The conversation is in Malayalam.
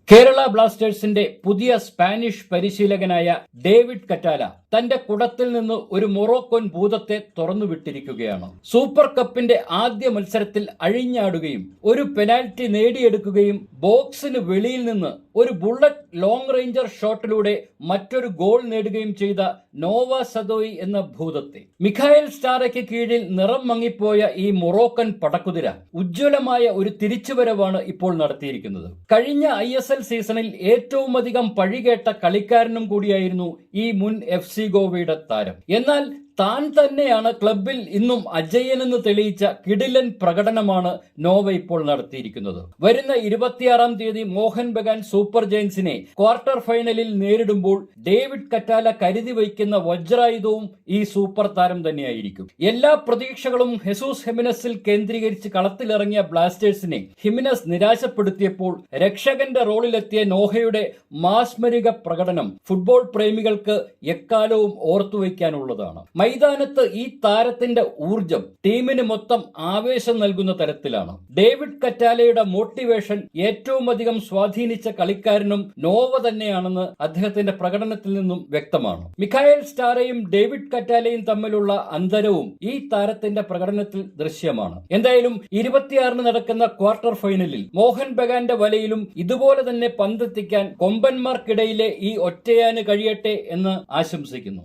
കേരള ബ്ലാസ്റ്റേഴ്സിന്റെ പുതിയ സ്പാനിഷ് പരിശീലകനായ ഡേവിഡ് കറ്റാല തന്റെ കുടത്തിൽ നിന്ന് ഒരു മൊറോക്കൻ ഭൂതത്തെ തുറന്നുവിട്ടിരിക്കുകയാണ്. സൂപ്പർ കപ്പിന്റെ ആദ്യ മത്സരത്തിൽ അഴിഞ്ഞാടുകയും ഒരു പെനാൽറ്റി നേടിയെടുക്കുകയും ബോക്സിന് വെളിയിൽ നിന്ന് ഒരു ബുള്ളറ്റ് ലോങ് റേഞ്ചർ ഷോട്ടിലൂടെ മറ്റൊരു ഗോൾ നേടുകയും ചെയ്ത നോവ സദോയി എന്ന ഭൂതത്തെ. മിഖായൽ സ്റ്റാറയ്ക്ക് കീഴിൽ നിറം മങ്ങിപ്പോയ ഈ മൊറോക്കൻ പടക്കുതിര ഉജ്ജ്വലമായ ഒരു തിരിച്ചുവരവാണ് ഇപ്പോൾ നടത്തിയിരിക്കുന്നത്. കഴിഞ്ഞ ISL സീസണിൽ ഏറ്റവും അധികം പഴികേട്ട കളിക്കാരനും കൂടിയായിരുന്നു ഈ മുൻ FC ഗോവയുടെ താരം. എന്നാൽ താൻ തന്നെയാണ് ക്ലബിൽ ഇന്നും അജയ്യനെന്ന് തെളിയിച്ച കിടിലൻ പ്രകടനമാണ് നോവ ഇപ്പോൾ നടത്തിയിരിക്കുന്നത്. വരുന്ന 26-ാം തീയതി മോഹൻ ബഗാൻ സൂപ്പർ ജയൻസിനെ ക്വാർട്ടർ ഫൈനലിൽ നേരിടുമ്പോൾ ഡേവിഡ് കറ്റാല കരുതി വയ്ക്കുന്ന വജ്രായുധവും ഈ സൂപ്പർ താരം തന്നെയായിരിക്കും. എല്ലാ പ്രതീക്ഷകളും ഹെസൂസ് ഹിമിനസിൽ കേന്ദ്രീകരിച്ച് കളത്തിലിറങ്ങിയ ബ്ലാസ്റ്റേഴ്സിനെ ഹിമിനസ് നിരാശപ്പെടുത്തിയപ്പോൾ രക്ഷകന്റെ റോളിലെത്തിയ നോഹയുടെ മാസ്മരിക പ്രകടനം ഫുട്ബോൾ പ്രേമികൾക്ക് എക്കാലവും ഓർത്തുവയ്ക്കാനുള്ളതാണ്. മൈതാനത്ത് ഈ താരത്തിന്റെ ഊർജം ടീമിന് മൊത്തം ആവേശം നൽകുന്ന തരത്തിലാണ്. ഡേവിഡ് കറ്റാലയുടെ മോട്ടിവേഷൻ ഏറ്റവും അധികം സ്വാധീനിച്ച കളിക്കാരനും നോവ തന്നെയാണെന്ന് അദ്ദേഹത്തിന്റെ പ്രകടനത്തിൽ നിന്നും വ്യക്തമാണ്. മിഖായൽ സ്റ്റാറയും ഡേവിഡ് കറ്റാലയും തമ്മിലുള്ള അന്തരവും ഈ താരത്തിന്റെ പ്രകടനത്തിൽ ദൃശ്യമാണ്. എന്തായാലും 26-ന് നടക്കുന്ന ക്വാർട്ടർ ഫൈനലിൽ മോഹൻ ബഗാന്റെ വലയിലും ഇതുപോലെ തന്നെ പന്തെത്തിക്കാൻ കൊമ്പന്മാർക്കിടയിലെ ഈ ഒറ്റയാന് കഴിയട്ടെ എന്ന് ആശംസിക്കുന്നു.